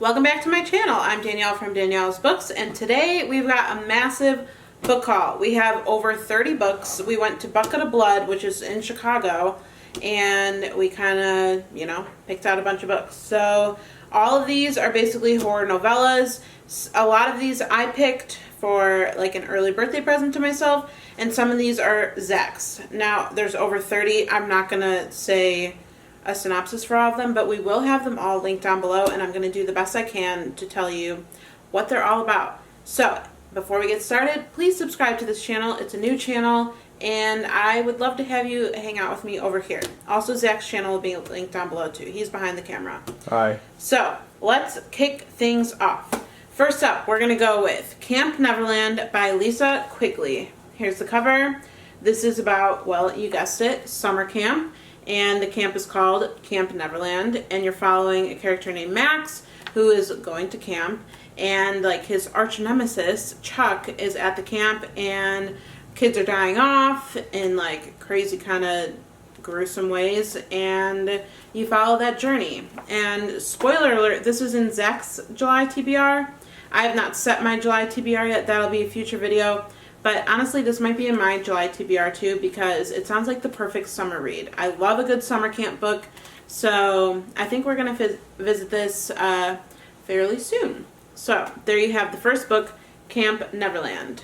Welcome back to my channel. I'm Danielle from Danielle's Books, and today we've got a massive book haul. We have over 30 books. We went to Bucket of Blood, which is in Chicago, and we kind of, picked out a bunch of books. So all of these are basically horror novellas. A lot of these I picked for like an early birthday present to myself, and some of these are Zach's. Now, there's over 30. I'm not going to say a synopsis for all of them, but we will have them all linked down below, and I'm going to do the best I can to tell you what they're all about. So before we get started, please subscribe to this channel. It's a new channel, and I would love to have you hang out with me over here. Also, Zach's channel will be linked down below too. He's behind the camera. Hi. So let's kick things off. First up, we're going to go with Camp Neverland by Lisa Quigley. Here's the cover. This is about, well, you guessed it, summer camp. And the camp is called Camp Neverland, and you're following a character named Max who is going to camp, and like his arch nemesis Chuck is at the camp, and kids are dying off in like crazy kind of gruesome ways, and you follow that journey. And spoiler alert, this is in Zach's July TBR. I have not set my July TBR yet. That'll be a future video. But honestly, this might be in my July TBR too, because it sounds like the perfect summer read. I love a good summer camp book, so I think we're going to visit this fairly soon. So there you have the first book, Camp Neverland.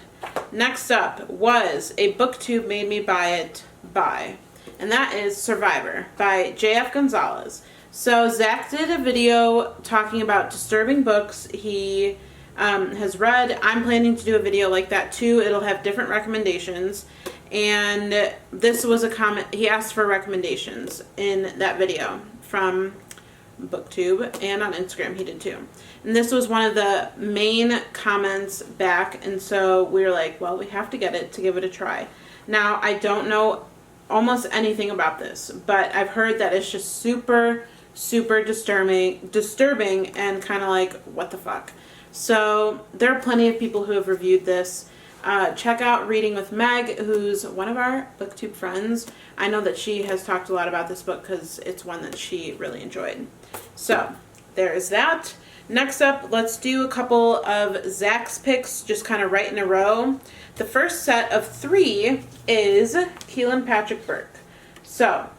Next up was a booktube made me buy it by, and that is Survivor by J.F. Gonzalez. So Zach did a video talking about disturbing books he has read. I'm planning to do a video like that too. It'll have different recommendations, and this was a comment. He asked for recommendations in that video from BookTube, and on Instagram he did too. And this was one of the main comments back, and so we were like, well, we have to get it to give it a try. Now, I don't know almost anything about this, but I've heard that it's just super disturbing and kind of like, what the fuck. So there are plenty of people who have reviewed this. Check out Reading with Meg, who's one of our BookTube friends. I know that she has talked a lot about this book because it's one that she really enjoyed. So there is that. Next up, let's do a couple of Zach's picks, just kind of right in a row. The first set of 3 is Kailin Patrick Burke. So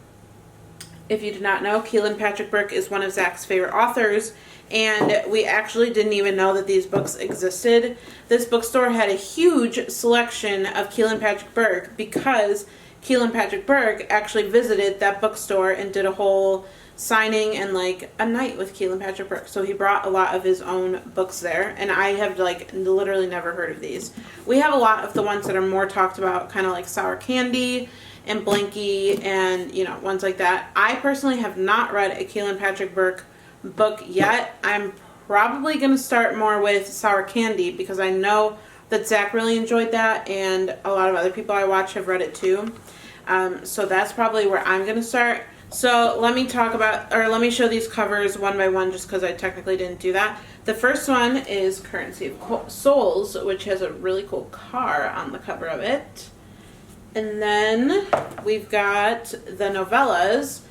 if you did not know, Kailin Patrick Burke is one of Zach's favorite authors, and we actually didn't even know that these books existed. This bookstore had a huge selection of Kailin Patrick Burke because Kailin Patrick Burke actually visited that bookstore and did a whole signing and like a night with Kailin Patrick Burke. So he brought a lot of his own books there, and I have like literally never heard of these. We have a lot of the ones that are more talked about, kind of like Sour Candy and Blanky and ones like that. I personally have not read a Kailin Patrick Burke book yet. I'm probably going to start more with Sour Candy because I know that Zach really enjoyed that, and a lot of other people I watch have read it too. So that's probably where I'm going to start. So let me show these covers one by one, just because I technically didn't do that. The first one is Currency of Souls, which has a really cool car on the cover of it. And then we've got the novellas.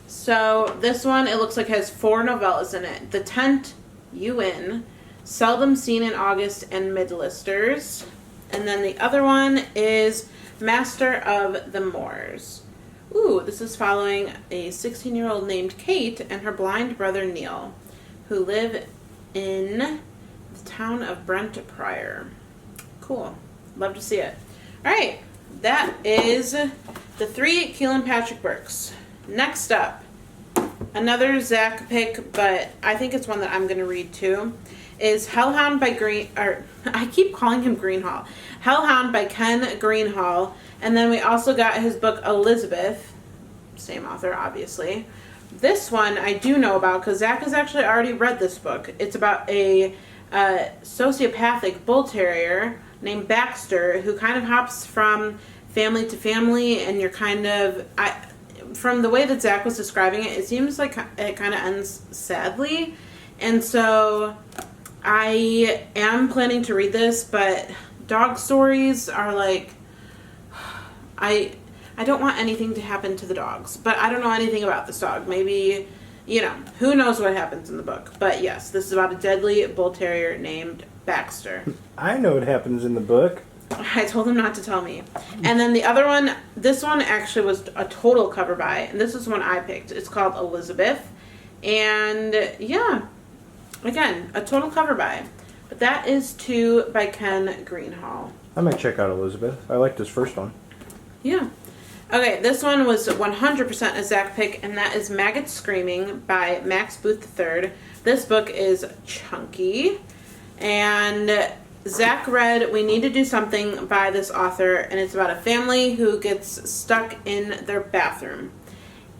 So this one, it looks like has 4 novellas in it. The Tent, You In, Seldom Seen in August, and Midlisters. And then the other one is Master of the Moors. Ooh, this is following a 16-year-old named Kate and her blind brother Neil, who live in the town of Brent Prior. Cool. Love to see it. All right. That is the 3 Kailin Patrick Burkes. Next up, another Zach pick, but I think it's one that I'm going to read too, is Hellhound by I keep calling him Greenhall. Hellhound by Ken Greenhall. And then we also got his book Elizabeth, same author obviously. This one I do know about because Zach has actually already read this book. It's about a sociopathic bull terrier named Baxter who kind of hops from family to family, and you're kind of, from the way that Zach was describing it, it seems like it kind of ends sadly. And so I am planning to read this, but dog stories are like, I don't want anything to happen to the dogs, but I don't know anything about this dog. Maybe you know, who knows what happens in the book. But yes, this is about a deadly bull terrier named Baxter. I know what happens in the book. I told him not to tell me. And then the other one, this one actually was a total cover buy. And this is one I picked. It's called Elizabeth. And yeah, again, a total cover buy. But that is 2 by Ken Greenhall. I might check out Elizabeth. I like this first one. Yeah. Okay, this one was 100% a Zach pick, and that is Maggots Screaming by Max Booth III. This book is chunky. And Zach read We Need to Do Something by this author, and it's about a family who gets stuck in their bathroom.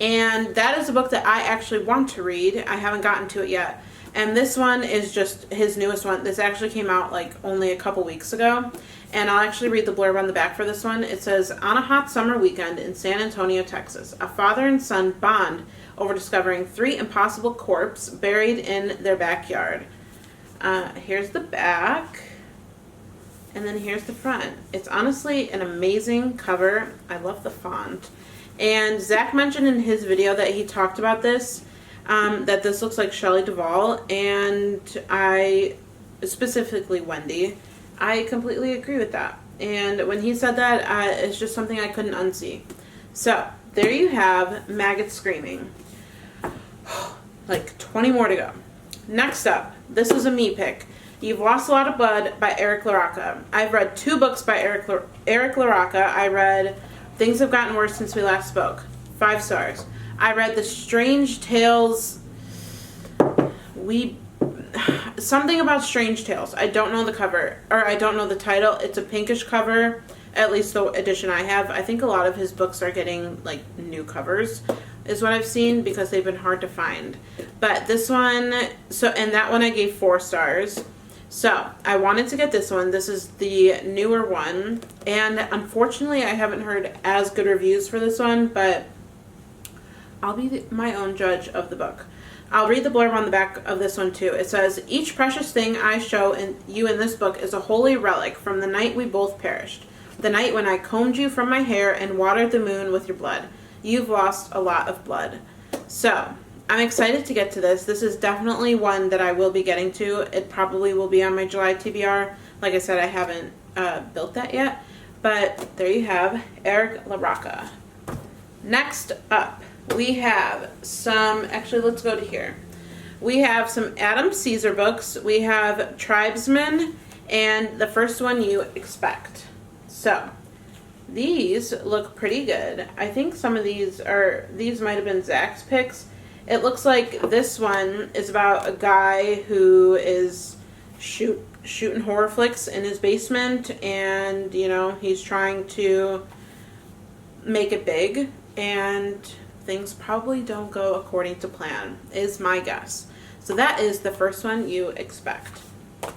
And that is a book that I actually want to read. I haven't gotten to it yet. And this one is just his newest one. This actually came out like only a couple weeks ago. And I'll actually read the blurb on the back for this one. It says, on a hot summer weekend in San Antonio, Texas, a father and son bond over discovering 3 impossible corpses buried in their backyard. Here's the back. And then here's the front. It's honestly an amazing cover. I love the font. And Zach mentioned in his video that he talked about this, that this looks like Shelley Duvall. And I, specifically Wendy, I completely agree with that. And when he said that, it's just something I couldn't unsee. So, there you have Maggots Screaming. Like 20 more to go. Next up, this is a me pick. You've Lost a Lot of Blood by Eric Larocca. I've read 2 books by Eric Larocca. I read Things Have Gotten Worse Since We Last Spoke. 5 stars. I read The Strange Tales. Something about Strange Tales. I don't know the cover, or I don't know the title. It's a pinkish cover, at least the edition I have. I think a lot of his books are getting like new covers, is what I've seen, because they've been hard to find. But this one, and that one I gave 4 stars. So I wanted to get this one. This is the newer one, and unfortunately I haven't heard as good reviews for this one, but I'll be my own judge of the book. I'll read the blurb on the back of this one too. It says, each precious thing I show you in this book is a holy relic from the night we both perished. The night when I combed you from my hair and watered the moon with your blood. You've lost a lot of blood. So, I'm excited to get to this. This is definitely one that I will be getting to. It probably will be on my July TBR. Like I said, I haven't built that yet. But there you have Eric Larocca. Next up, we have some, actually let's go to here. We have some Adam Caesar books. We have Tribesmen, and the first one You Expect. So, these look pretty good. I think some of these might have been Zach's picks. It looks like this one is about a guy who is shooting horror flicks in his basement, and, you know, he's trying to make it big, and things probably don't go according to plan, is my guess. So that is the first one, You Expect,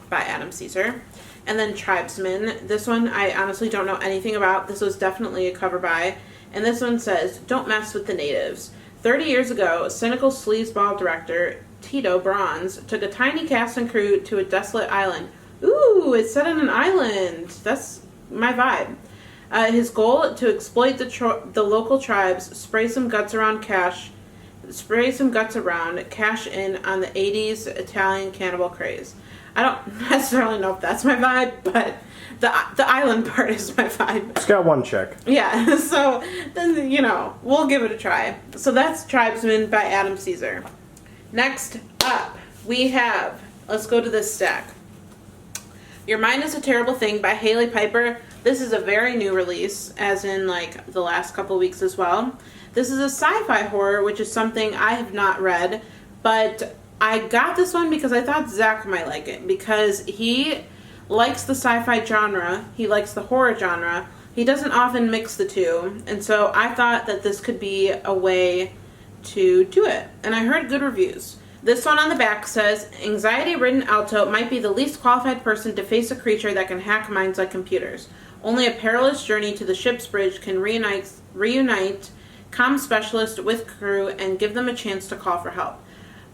by Adam Caesar. And then Tribesmen. This one I honestly don't know anything about. This was definitely a cover buy. And this one says, don't mess with the natives. 30 years ago, cynical sleazeball director Tito Bronze took a tiny cast and crew to a desolate island. Ooh, it's set on an island. That's my vibe. His goal, to exploit the local tribes, spray some guts around, cash in on the 80s Italian cannibal craze. I don't necessarily know if that's my vibe, but the island part is my vibe. It's got one check. Yeah, so then, you know, we'll give it a try. So that's Tribesmen by Adam Caesar. Next up, we have, let's go to this stack. Your Mind is a Terrible Thing by Haley Piper. This is a very new release, as in like the last couple weeks as well. This is a sci-fi horror, which is something I have not read, but I got this one because I thought Zach might like it, because he likes the sci-fi genre, he likes the horror genre, he doesn't often mix the two, and so I thought that this could be a way to do it, and I heard good reviews. This one on the back says, anxiety-ridden Alto might be the least qualified person to face a creature that can hack minds like computers. Only a perilous journey to the ship's bridge can reunite comm specialist with crew and give them a chance to call for help.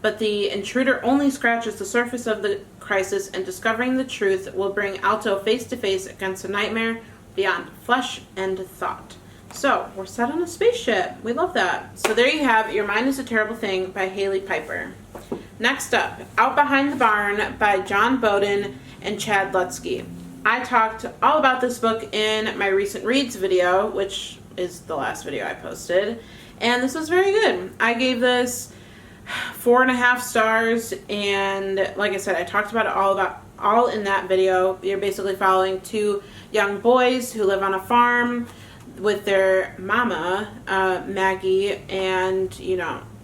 But the intruder only scratches the surface of the crisis, and discovering the truth will bring Alto face to face against a nightmare beyond flesh and thought. So, we're set on a spaceship. We love that. So there you have Your Mind is a Terrible Thing by Haley Piper. Next up, Out Behind the Barn by John Bowden and Chad Lutzke. I talked all about this book in my recent reads video, which is the last video I posted. And this was very good. I gave this 4.5 stars, and like I said, I talked about it all in that video. You're basically following two young boys who live on a farm with their mama, Maggie, and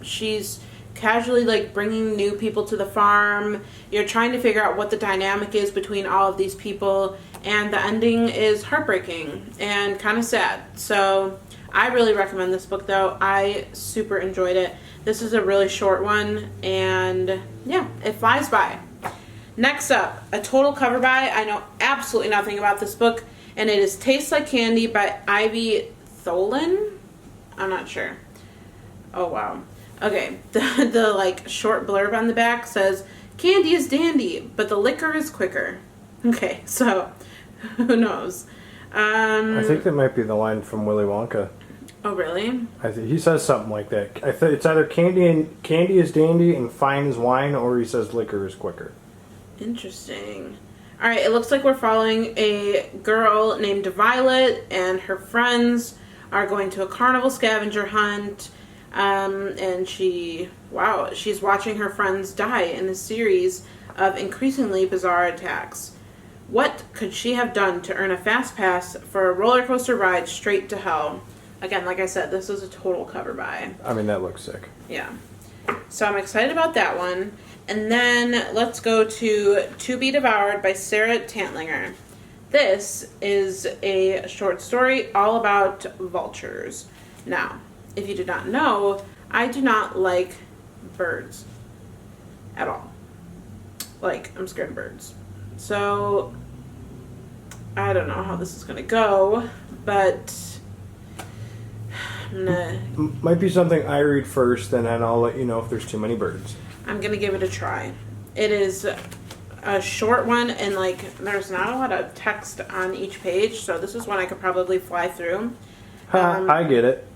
she's casually like bringing new people to the farm. You're trying to figure out what the dynamic is between all of these people, and the ending is heartbreaking and kind of sad. So I really recommend this book though. I super enjoyed it. This is a really short one, and yeah, it flies by. Next up, a total cover buy. I know absolutely nothing about this book, and it is Tastes Like Candy by Ivy Tholen. I'm not sure. Oh wow. Okay, the like short blurb on the back says, "Candy is dandy, but the liquor is quicker." Okay, so who knows? I think that might be the line from Willy Wonka. Oh really? I think he says something like that. I think it's either candy is dandy and fine is wine, or he says liquor is quicker. Interesting. All right, it looks like we're following a girl named Violet, and her friends are going to a carnival scavenger hunt. And she's watching her friends die in a series of increasingly bizarre attacks. What could she have done to earn a fast pass for a roller coaster ride straight to hell? Again, like I said, this is a total cover buy. I mean, that looks sick. Yeah. So I'm excited about that one. And then let's go To Be Devoured by Sarah Tantlinger. This is a short story all about vultures. Now, if you did not know, I do not like birds at all. Like, I'm scared of birds. So, I don't know how this is going to go, but Might be something I read first, and then I'll let you know if there's too many birds. I'm going to give it a try. It is a short one, and like, there's not a lot of text on each page, so this is one I could probably fly through. I get it.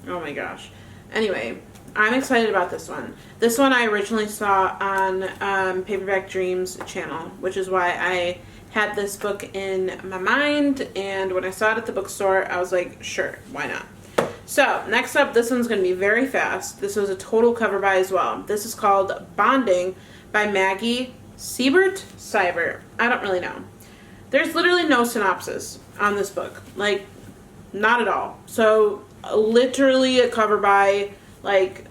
Oh my gosh. Anyway, I'm excited about this one. This one I originally saw on Paperback Dreams channel, which is why I had this book in my mind, and when I saw it at the bookstore, I was like, sure, why not? So, next up, this one's going to be very fast. This was a total cover buy as well. This is called Bonding by Maggie Seibert? I don't really know. There's literally no synopsis on this book. Like, not at all. So, literally a cover buy, like,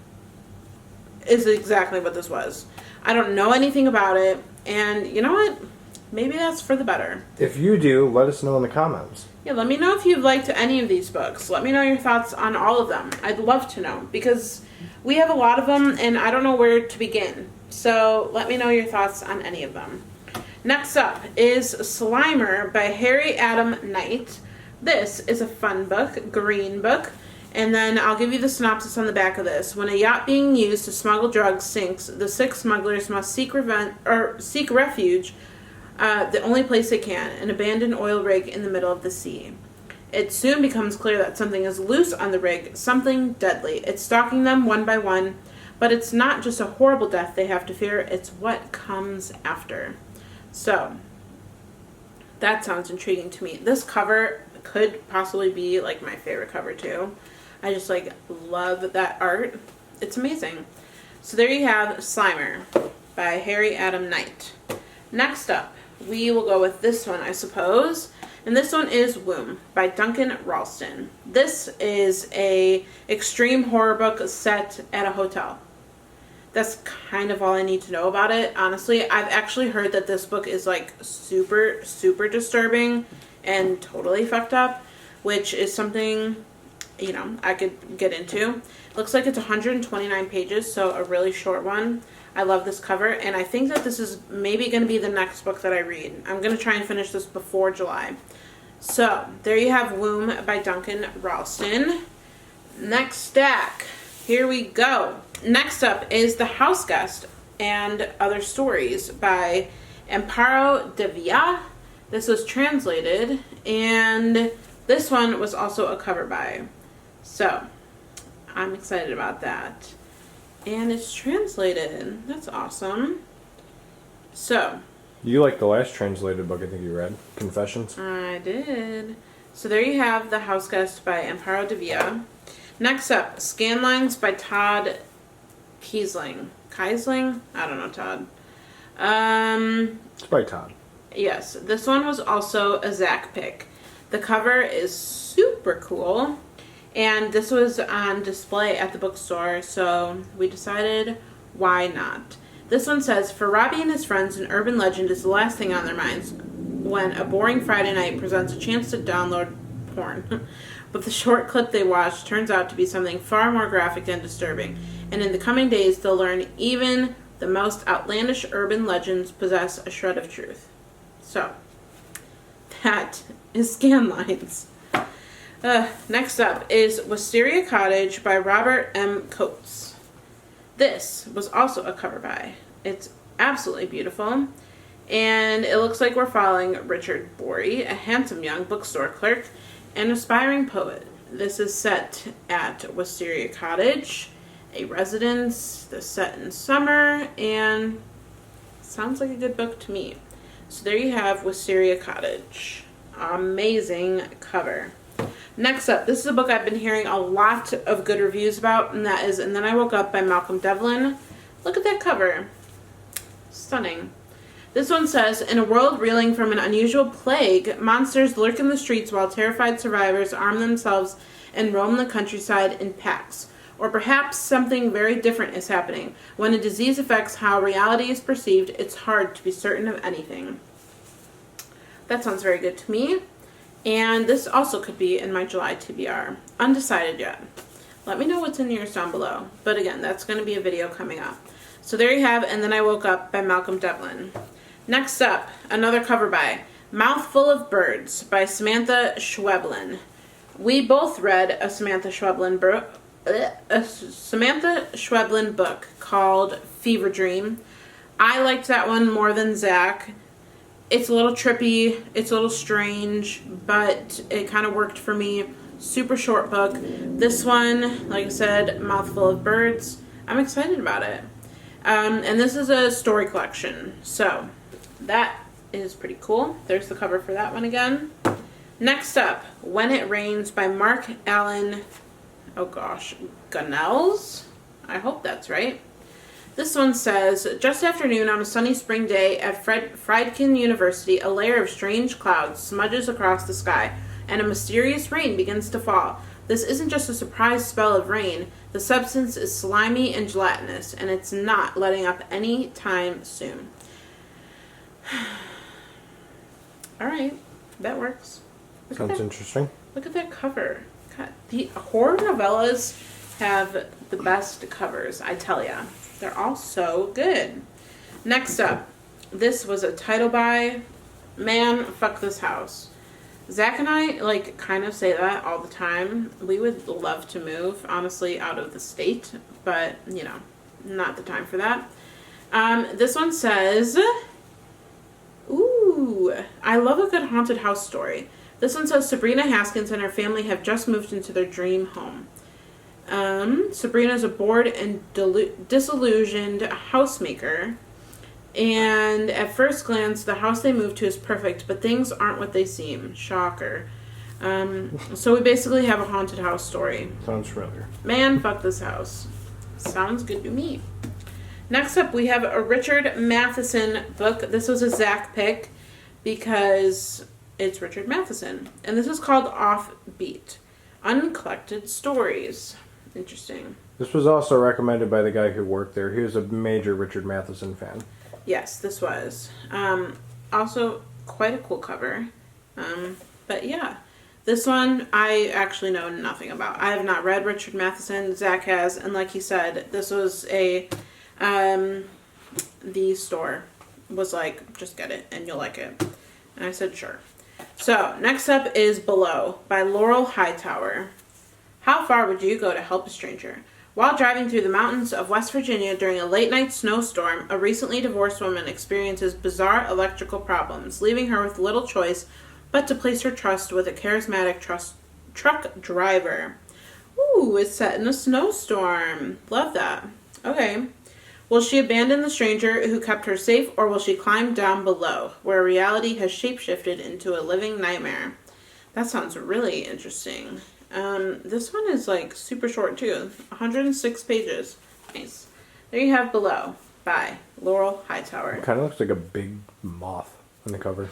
is exactly what this was. I don't know anything about it, and you know what? Maybe that's for the better. If you do, let us know in the comments. Yeah, let me know if you've liked any of these books. Let me know your thoughts on all of them. I'd love to know, because we have a lot of them, and I don't know where to begin. So let me know your thoughts on any of them. Next up is Slimer by Harry Adam Knight. This is a fun book, green book. And then I'll give you the synopsis on the back of this. When a yacht being used to smuggle drugs sinks, the 6 smugglers must seek refuge, the only place they can, an abandoned oil rig in the middle of the sea. It soon becomes clear that something is loose on the rig, something deadly. It's stalking them one by one, but it's not just a horrible death they have to fear, it's what comes after. So, that sounds intriguing to me. This cover could possibly be like my favorite cover too. I just like love that art. It's amazing. So there you have Slimer by Harry Adam Knight. Next up, we will go with this one, I suppose. And this one is Womb by Duncan Ralston. This is a extreme horror book set at a hotel. That's kind of all I need to know about it. Honestly, I've actually heard that this book is like super, super disturbing and totally fucked up, which is something, you know, I could get into. Looks like it's 129 pages, so a really short one. I love this cover, and I think that this is maybe going to be the next book that I read. I'm going to try and finish this before July. So, there you have Womb by Duncan Ralston. Next stack. Here we go. Next up is The House Guest and Other Stories by Amparo de Villa. This was translated, and This one was also a cover by. So, I'm excited about that. And it's translated. That's awesome. So. You like the last translated book I think you read, Confessions? I did. So there you have The House Guest by Amparo de Villa. Next up, Scanlines by Todd Keisling. Keisling? I don't know, Todd. It's by Todd. Yes, this one was also a Zach pick. The cover is super cool, and this was on display at the bookstore, so we decided why not. This one says, for Robbie and his friends, an urban legend is the last thing on their minds when a boring Friday night presents a chance to download porn. But the short clip they watched turns out to be something far more graphic and disturbing, and in the coming days they'll learn even the most outlandish urban legends possess a shred of truth. So, that is Scanlines. Next up is Wisteria Cottage by Robert M. Coates. This was also a cover by. It's absolutely beautiful, and it looks like we're following Richard Borey, a handsome young bookstore clerk and aspiring poet. This is set at Wisteria Cottage, a residence that's set in summer, and sounds like a good book to me. So there you have Wisteria Cottage. Amazing cover. Next up, this is a book I've been hearing a lot of good reviews about, and that is And Then I Woke Up by Malcolm Devlin. Look at that cover. Stunning. This one says, in a world reeling from an unusual plague, monsters lurk in the streets while terrified survivors arm themselves and roam the countryside in packs. Or perhaps something very different is happening. When a disease affects how reality is perceived, it's hard to be certain of anything. That sounds very good to me. And this also could be in my July TBR. Undecided yet. Let me know what's in yours down below. But again, that's going to be a video coming up. So there you have And Then I Woke Up by Malcolm Devlin. Next up, another cover by Mouthful of Birds by Samantha Schweblin. We both read a Samantha Schweblin book called Fever Dream. I liked that one more than Zach. It's a little trippy, it's a little strange, but it kind of worked for me. Super short book. This one, like I said, Mouthful of Birds. I'm excited about it. And this is a story collection, so that is pretty cool. There's the cover for that one again. Next up, When It Rains by Mark Allen, Gunnels? I hope that's right. This one says, just after noon on a sunny spring day at Friedkin University, a layer of strange clouds smudges across the sky, and a mysterious rain begins to fall. This isn't just a surprise spell of rain. The substance is slimy and gelatinous, and it's not letting up any time soon. Alright, that works. Sounds interesting. Look at that cover. God, the horror novellas have the best covers, I tell ya. They're all so good. Next up, this was a title by, man, fuck this house. Zach and I, kind of say that all the time. We would love to move, honestly, out of the state, but, not the time for that. This one says, ooh, I love a good haunted house story. This one says Sabrina Haskins and her family have just moved into their dream home. Sabrina's a bored and disillusioned housemaker, and at first glance, the house they moved to is perfect, but things aren't what they seem. Shocker. So we basically have a haunted house story. Sounds familiar. Man, fuck this house. Sounds good to me. Next up, we have a Richard Matheson book. This was a Zach pick because it's Richard Matheson, and this is called Offbeat, Uncollected Stories. Interesting. This was also recommended by the guy who worked there. He was a major Richard Matheson fan. Yes, this was. Also, quite a cool cover. But yeah, this one I actually know nothing about. I have not read Richard Matheson. Zach has, and like he said, this was the store was like, just get it and you'll like it. And I said, sure. So, next up is Below by Laurel Hightower. How far would you go to help a stranger? While driving through the mountains of West Virginia during a late-night snowstorm, a recently divorced woman experiences bizarre electrical problems, leaving her with little choice but to place her trust with a charismatic truck driver. Ooh, it's set in a snowstorm. Love that. Okay. Will she abandon the stranger who kept her safe, or will she climb down below, where reality has shapeshifted into a living nightmare? That sounds really interesting. This one is like super short too. 106 pages. Nice. There you have Below by Laurel Hightower. It kind of looks like a big moth on the cover.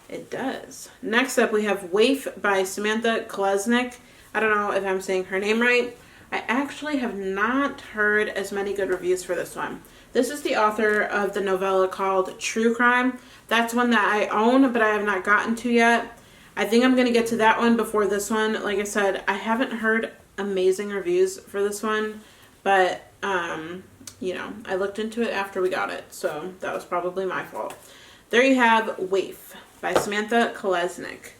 It does. Next up we have Waif by Samantha Kolesnik. I don't know if I'm saying her name right. I actually have not heard as many good reviews for this one. This is the author of the novella called True Crime. That's one that I own, but I have not gotten to yet. I think I'm going to get to that one before this one. Like I said, I haven't heard amazing reviews for this one, but, you know, I looked into it after we got it, so that was probably my fault. There you have Waif by Samantha Kolesnik.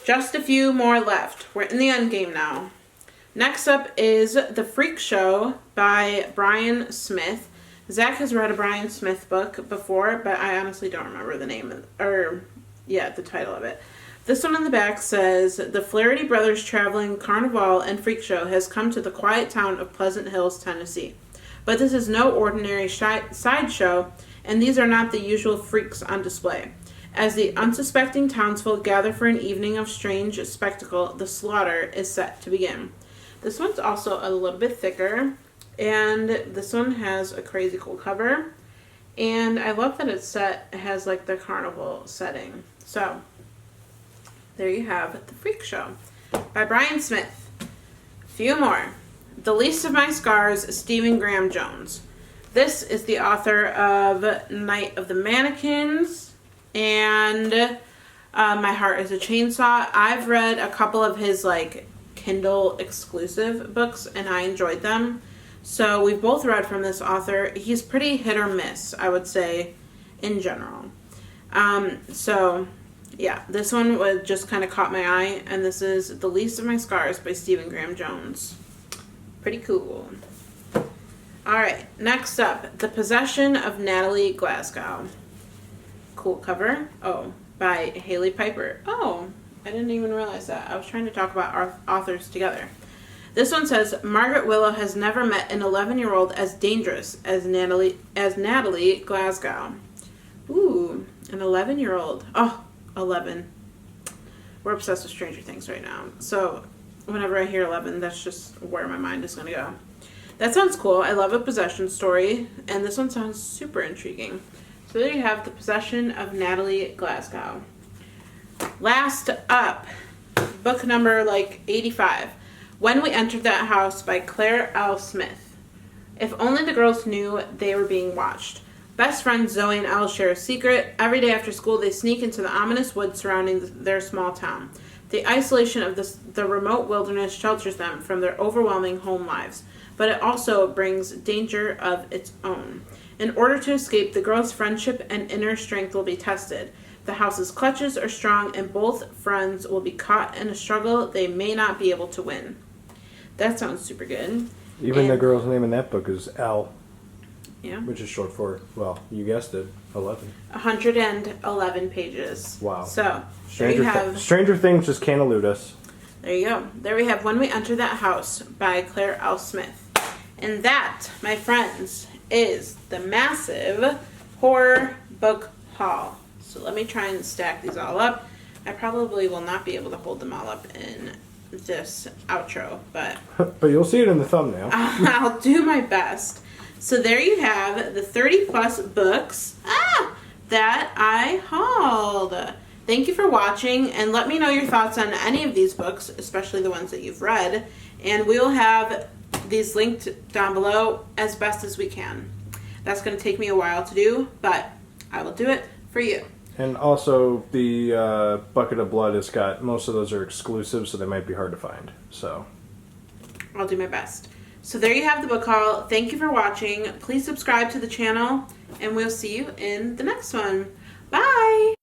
Just a few more left. We're in the end game now. Next up is The Freak Show by Brian Smith. Zach has read a Brian Smith book before, but I honestly don't remember the name, the title of it. This one on the back says, the Flaherty Brothers Traveling Carnival and Freak Show has come to the quiet town of Pleasant Hills, Tennessee. But this is no ordinary sideshow, and these are not the usual freaks on display. As the unsuspecting townsfolk gather for an evening of strange spectacle, the slaughter is set to begin. This one's also a little bit thicker, and this one has a crazy cool cover, and I love that it has like the carnival setting. So there you have The Freak Show by Brian Smith. A few more. The Least of My Scars, Stephen Graham Jones. This is the author of Night of the Mannequins and My Heart is a Chainsaw. I've read a couple of his like Kindle exclusive books and I enjoyed them. So we've both read from this author. He's pretty hit or miss, I would say, in general. So yeah, this one just kind of caught my eye, and this is The Least of My Scars by Stephen Graham Jones. Pretty cool. Alright, next up, The Possession of Natalie Glasgow. Cool cover. Oh, by Haley Piper. Oh, I didn't even realize that. I was trying to talk about our authors together. This one says, Margaret Willow has never met an 11-year-old as dangerous as Natalie Glasgow. Ooh, an 11-year-old. Oh, 11. We're obsessed with Stranger Things right now. So whenever I hear 11, that's just where my mind is going to go. That sounds cool. I love a possession story, and this one sounds super intriguing. So there you have The Possession of Natalie Glasgow. Last up, book number 85. When We Entered That House by Claire L. Smith. If only the girls knew they were being watched. Best friends Zoe and Elle share a secret. Every day after school, they sneak into the ominous woods surrounding their small town. The isolation of the remote wilderness shelters them from their overwhelming home lives, but it also brings danger of its own. In order to escape, the girls' friendship and inner strength will be tested. The house's clutches are strong, and both friends will be caught in a struggle they may not be able to win. That sounds super good. Even the girl's name in that book is Elle. Yeah. Which is short for, well, you guessed it, 11. 111 pages. Wow. So, there you have... Stranger Things just can't elude us. There you go. There we have When We Enter That House by Claire L. Smith. And that, my friends, is the massive horror book haul. So let me try and stack these all up. I probably will not be able to hold them all up in this outro, but... But you'll see it in the thumbnail. I'll do my best. So there you have the 30 plus books that I hauled. Thank you for watching, and let me know your thoughts on any of these books, especially the ones that you've read, and we will have these linked down below as best as we can. That's going to take me a while to do, but I will do it for you. And also, the Bucket of Blood has got, most of those are exclusive, so they might be hard to find. So I'll do my best. So there you have the book haul. Thank you for watching. Please subscribe to the channel, and we'll see you in the next one. Bye!